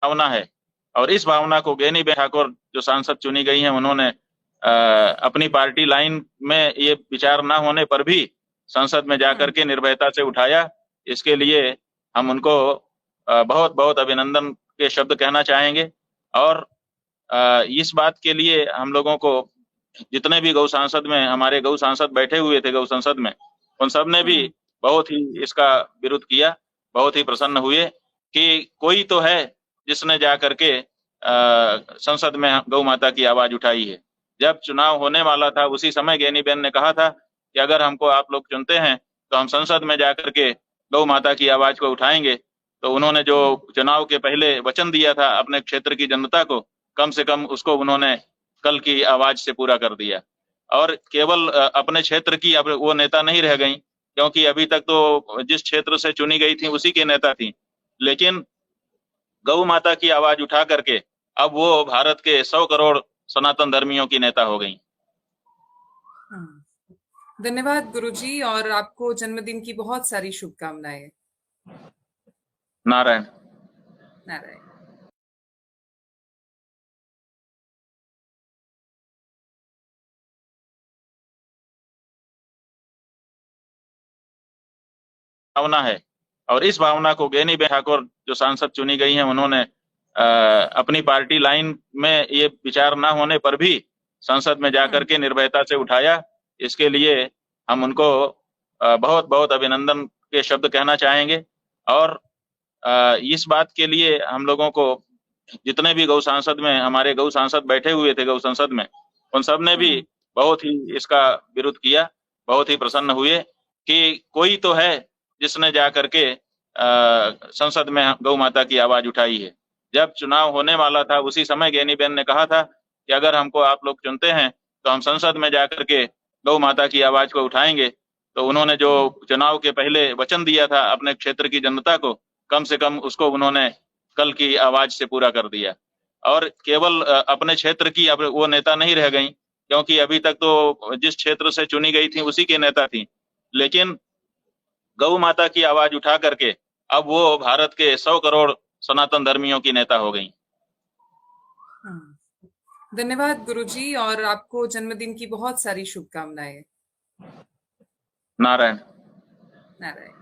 भावना है। और इस भावना को गेनीबेन ठाकुर जो सांसद चुनी गई हैं, उन्होंने अपनी पार्टी लाइन में ये विचार ना होने पर भी संसद में जाकर के निर्भयता से उठाया। इसके लिए हम उनको बहुत बहुत अभिनंदन के शब्द कहना चाहेंगे। और इस बात के लिए हम लोगों को, जितने भी गौ सांसद में हमारे गौ सांसद बैठे हुए थे गौ संसद में, उन सब ने भी बहुत ही इसका विरोध किया, बहुत ही प्रसन्न हुए कि कोई तो है जिसने जा करके संसद में गौ माता की आवाज उठाई है। जब चुनाव होने वाला था उसी समय गेनीबेन ने कहा था कि अगर हमको आप लोग चुनते हैं तो हम संसद में जाकर के गौ माता की आवाज को उठाएंगे। तो उन्होंने जो चुनाव के पहले वचन दिया था अपने क्षेत्र की जनता को, कम से कम उसको उन्होंने कल की आवाज से पूरा कर दिया। और केवल अपने क्षेत्र की अब वो नेता नहीं रह गई, क्योंकि अभी तक तो जिस क्षेत्र से चुनी गई थी उसी की नेता थी, लेकिन गौ माता की आवाज उठा करके अब वो भारत के 100 करोड़ सनातन धर्मियों की नेता हो गई। धन्यवाद गुरुजी, और आपको जन्मदिन की बहुत सारी शुभकामनाएं। नारायण। नारायण। भावना है। और इस भावना को गेनीबेन ठाकुर जो सांसद चुनी गई हैं, उन्होंने अपनी पार्टी लाइन में ये विचार ना होने पर भी संसद में जाकर के निर्भयता से उठाया। इसके लिए हम उनको बहुत बहुत अभिनंदन के शब्द कहना चाहेंगे। और इस बात के लिए हम लोगों को, जितने भी गौ सांसद में हमारे गौ सांसद बैठे हुए थे गौ संसद में, उन सब ने भी बहुत ही इसका विरोध किया, बहुत ही प्रसन्न हुए कि कोई तो है जिसने जा करके संसद में गौ माता की आवाज उठाई है। जब चुनाव होने वाला था उसी समय गेनीबेन ने कहा था कि अगर हमको आप लोग चुनते हैं तो हम संसद में जाकर के गौ माता की आवाज को उठाएंगे। तो उन्होंने जो चुनाव के पहले वचन दिया था अपने क्षेत्र की जनता को, कम से कम उसको उन्होंने कल की आवाज से पूरा कर दिया। और केवल अपने क्षेत्र की अब वो नेता नहीं रह गई, क्योंकि अभी तक तो जिस क्षेत्र से चुनी गई थी उसी की नेता थी, लेकिन गौ माता की आवाज उठा करके अब वो भारत के 100 करोड़ सनातन धर्मियों की नेता हो गई। धन्यवाद गुरुजी, और आपको जन्मदिन की बहुत सारी शुभकामनाएं। नारायण। नारायण।